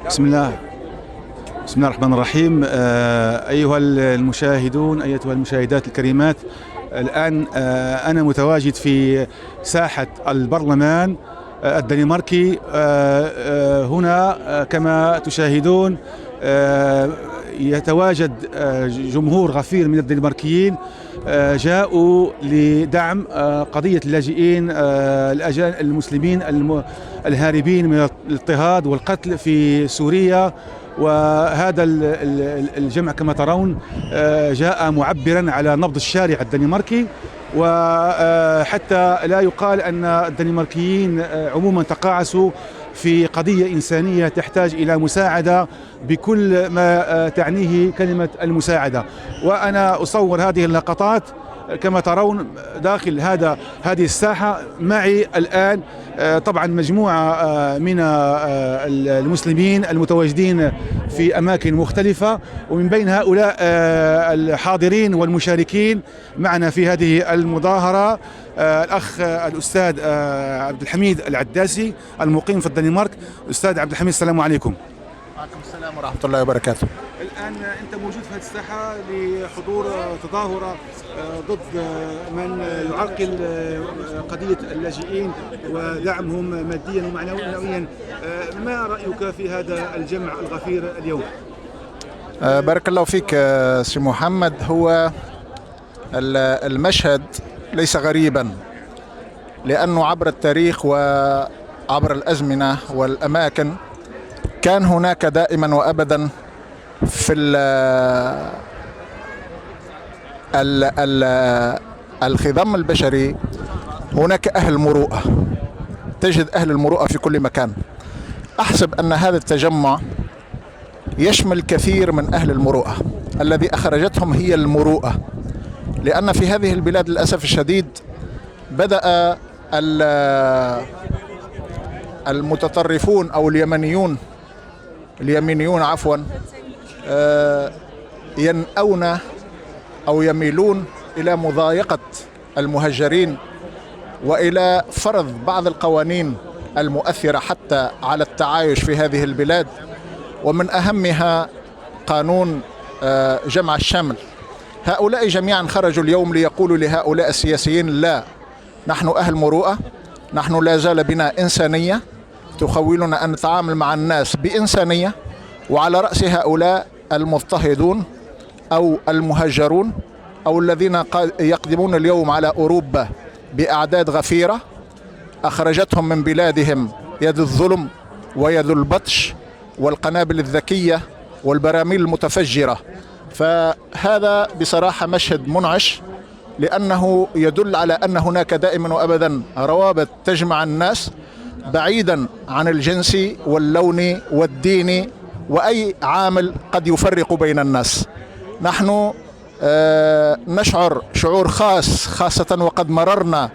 بسم الله بسم الله الرحمن الرحيم. أيها المشاهدون، أيتها المشاهدات الكريمات، الآن أنا متواجد في ساحة البرلمان الدنماركي. هنا كما تشاهدون يتواجد جمهور غفير من الدنماركيين جاءوا لدعم قضية اللاجئين المسلمين الهاربين من الاضطهاد والقتل في سوريا. وهذا الجمع كما ترون جاء معبرا على نبض الشارع الدنماركي، وحتى لا يقال أن الدنماركيين عموما تقاعسوا في قضية إنسانية تحتاج إلى مساعدة بكل ما تعنيه كلمة المساعدة. وأنا أصور هذه اللقطات كما ترون داخل هذه الساحة. معي الآن طبعا مجموعة من المسلمين المتواجدين في أماكن مختلفة، ومن بين هؤلاء الحاضرين والمشاركين معنا في هذه المظاهرة الأخ الأستاذ عبد الحميد العداسي المقيم في الدنمارك. أستاذ عبد الحميد، السلام عليكم. وعليكم السلام ورحمة الله وبركاته. الآن أنت موجود في هذه الساحة لحضور تظاهرة ضد من يعرقل قضية اللاجئين ودعمهم ماديا ومعنويا. ما رأيك في هذا الجمع الغفير اليوم؟ بارك الله فيك سي محمد. هو المشهد ليس غريبا، لأنه عبر التاريخ وعبر الأزمنة والأماكن كان هناك دائما وأبدا في الخضم البشري هناك أهل مروءة. تجد أهل المروءة في كل مكان. أحسب أن هذا التجمع يشمل كثير من أهل المروءة الذي أخرجتهم هي المروءة، لأن في هذه البلاد للأسف الشديد بدأ المتطرفون أو اليمينيون عفوا ينأون أو يميلون إلى مضايقة المهجرين وإلى فرض بعض القوانين المؤثرة حتى على التعايش في هذه البلاد، ومن أهمها قانون جمع الشمل. هؤلاء جميعا خرجوا اليوم ليقولوا لهؤلاء السياسيين: لا، نحن أهل مروءة، نحن لا زال بنا إنسانية تخولنا أن نتعامل مع الناس بإنسانية. وعلى رأس هؤلاء المضطهدون أو المهجرون أو الذين يقدمون اليوم على أوروبا بأعداد غفيرة أخرجتهم من بلادهم يد الظلم ويد البطش والقنابل الذكية والبراميل المتفجرة. فهذا بصراحة مشهد منعش، لأنه يدل على أن هناك دائما وأبدا روابط تجمع الناس بعيدا عن الجنس واللون والدين وأي عامل قد يفرق بين الناس. نحن نشعر شعور خاصة وقد مررنا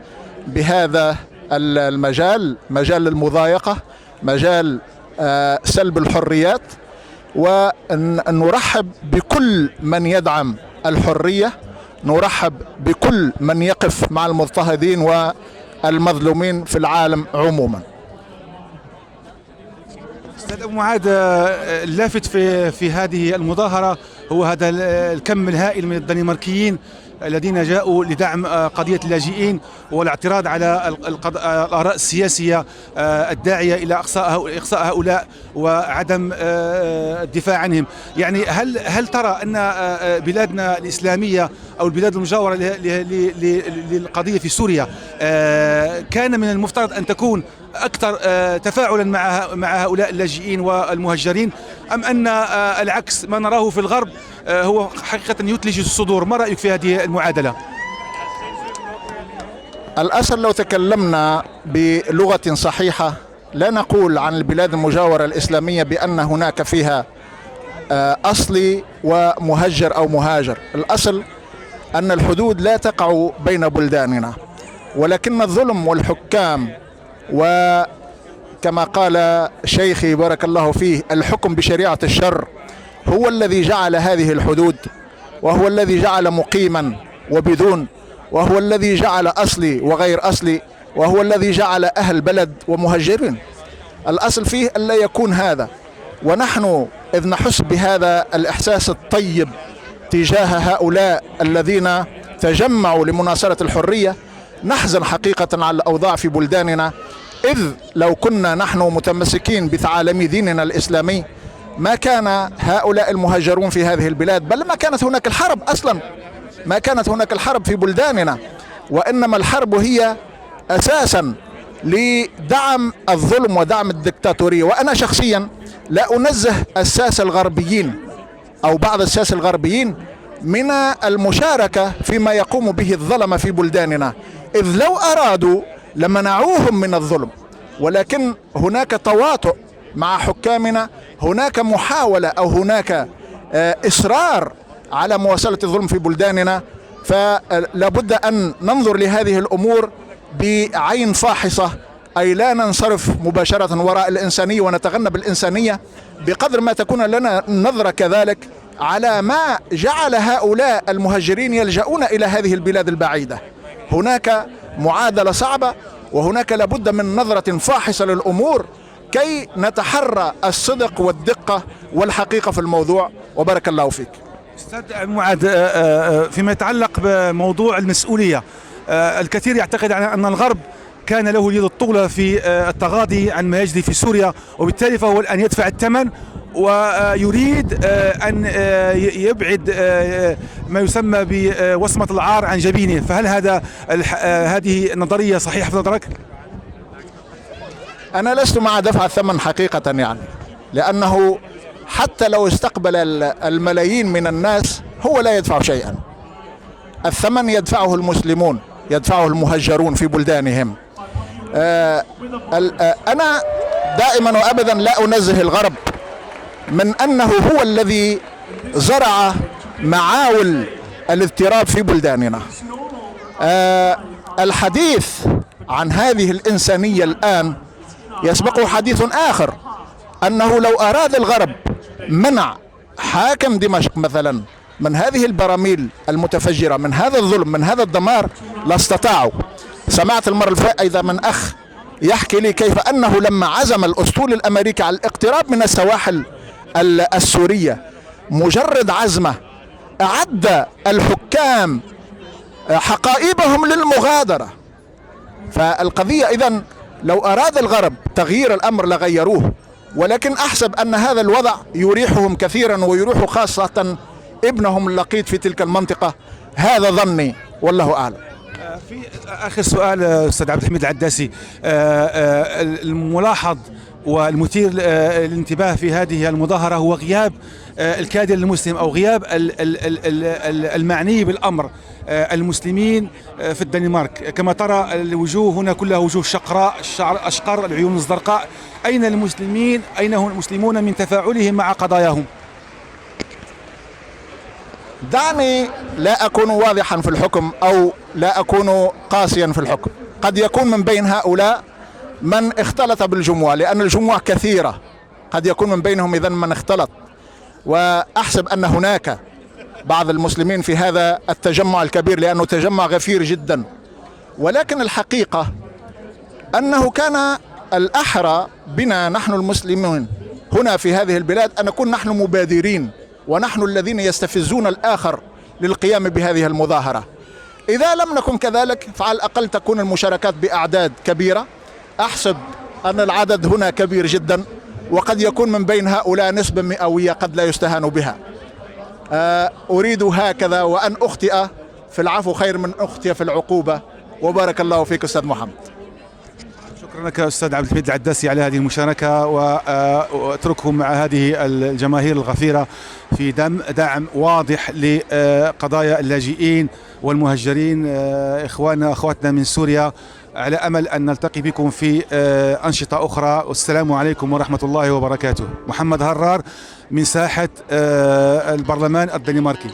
بهذا المجال، مجال المضايقة، مجال سلب الحريات، ونرحب بكل من يدعم الحرية، نرحب بكل من يقف مع المضطهدين والمظلومين في العالم عموما. أستاذ أبو معاذ، اللافت في هذه المظاهرة هو هذا الكم الهائل من الدنماركيين الذين جاءوا لدعم قضية اللاجئين والاعتراض على الآراء السياسية الداعية إلى إقصاء هؤلاء وعدم الدفاع عنهم. يعني هل ترى أن بلادنا الإسلامية أو البلاد المجاورة للقضية في سوريا كان من المفترض أن تكون أكثر تفاعلا مع هؤلاء اللاجئين والمهجرين، أم أن العكس ما نراه في الغرب هو حقيقة يثلج الصدور؟ ما رأيك في هذه المعادلة؟ الأصل لو تكلمنا بلغة صحيحة لا نقول عن البلاد المجاورة الإسلامية بأن هناك فيها أصلي ومهجر أو مهاجر. الأصل أن الحدود لا تقع بين بلداننا، ولكن الظلم والحكام، وكما قال شيخي بارك الله فيه: الحكم بشريعة الشر، هو الذي جعل هذه الحدود، وهو الذي جعل مقيما وبدون، وهو الذي جعل أصلي وغير أصلي، وهو الذي جعل أهل بلد ومهجرين. الأصل فيه ألا يكون هذا. ونحن إذ نحس بهذا الإحساس الطيب تجاه هؤلاء الذين تجمعوا لمناصرة الحرية، نحزن حقيقة على الأوضاع في بلداننا، إذ لو كنا نحن متمسكين بتعاليم ديننا الإسلامي ما كان هؤلاء المهاجرون في هذه البلاد، بل ما كانت هناك الحرب أصلا، ما كانت هناك الحرب في بلداننا، وإنما الحرب هي أساسا لدعم الظلم ودعم الدكتاتورية. وأنا شخصيا لا أنزه الساسة الغربيين أو بعض الساسة الغربيين من المشاركة فيما يقوم به الظلم في بلداننا، إذ لو أرادوا لمنعوهم من الظلم، ولكن هناك تواطؤ مع حكامنا، هناك محاولة أو هناك إصرار على مواصلة الظلم في بلداننا، فلا بد أن ننظر لهذه الأمور بعين فاحصة، أي لا ننصرف مباشرة وراء الإنسانية ونتغنى بالإنسانية، بقدر ما تكون لنا نظرة كذلك على ما جعل هؤلاء المهاجرين يلجؤون إلى هذه البلاد البعيدة. هناك معادلة صعبة، وهناك لابد من نظرة فاحصة للأمور كي نتحرى الصدق والدقة والحقيقة في الموضوع. وبارك الله فيك. أستاذ معاذ، فيما يتعلق بموضوع المسؤولية، الكثير يعتقد أن الغرب كان له اليد الطولى في التغاضي عن ما يجري في سوريا، وبالتالي فهو الآن يدفع الثمن ويريد أن يبعد ما يسمى بوصمة العار عن جبينه. فهل هذه النظرية صحيحة في نظرك؟ أنا لست مع دفع الثمن حقيقة، يعني لأنه حتى لو استقبل الملايين من الناس هو لا يدفع شيئا. الثمن يدفعه المسلمون، يدفعه المهجرون في بلدانهم. أنا دائما وأبدا لا أنزه الغرب من أنه هو الذي زرع معاول الاضطراب في بلداننا. الحديث عن هذه الإنسانية الآن يسبقه حديث آخر، أنه لو أراد الغرب منع حاكم دمشق مثلا من هذه البراميل المتفجرة، من هذا الظلم، من هذا الدمار، لاستطاعوا. سمعت المرة الفائتة إذا من أخ يحكي لي كيف أنه لما عزم الأسطول الأمريكي على الاقتراب من السواحل السورية، مجرد عزمه أعد الحكام حقائبهم للمغادرة. فالقضية إذن لو أراد الغرب تغيير الأمر لغيروه، ولكن أحسب أن هذا الوضع يريحهم كثيرا ويريح خاصة ابنهم اللقيط في تلك المنطقة. هذا ظني والله أعلم. في آخر سؤال أستاذ عبد الحميد العداسي، الملاحظ والمثير للانتباه في هذه المظاهرة هو غياب الكادر المسلم أو غياب المعني بالأمر المسلمين في الدنمارك. كما ترى الوجوه هنا كلها وجوه شقراء، الشعر أشقر، العيون الزرقاء. أين المسلمين؟ أين هم المسلمون من تفاعلهم مع قضاياهم؟ دعني لا أكون واضحا في الحكم أو لا أكون قاسيا في الحكم. قد يكون من بين هؤلاء من اختلط بالجموع، لأن الجموع كثيرة، قد يكون من بينهم إذن من اختلط، وأحسب أن هناك بعض المسلمين في هذا التجمع الكبير لأنه تجمع غفير جدا. ولكن الحقيقة أنه كان الأحرى بنا نحن المسلمين هنا في هذه البلاد أن نكون نحن مبادرين، ونحن الذين يستفزون الآخر للقيام بهذه المظاهرة. إذا لم نكن كذلك فعلى الأقل تكون المشاركات بأعداد كبيرة. أحسب أن العدد هنا كبير جدا، وقد يكون من بين هؤلاء نسبة مئوية قد لا يستهان بها. أريد هكذا، وأن أخطئ في العفو خير من أخطئ في العقوبة. وبارك الله فيك أستاذ محمد. شكرا لك أستاذ عبد الحميد العداسي على هذه المشاركة، وأتركهم مع هذه الجماهير الغفيرة في دعم واضح لقضايا اللاجئين والمهجرين إخواننا أخواتنا من سوريا، على أمل أن نلتقي بكم في أنشطة أخرى. والسلام عليكم ورحمة الله وبركاته. محمد هرار من ساحة البرلمان الدنماركي.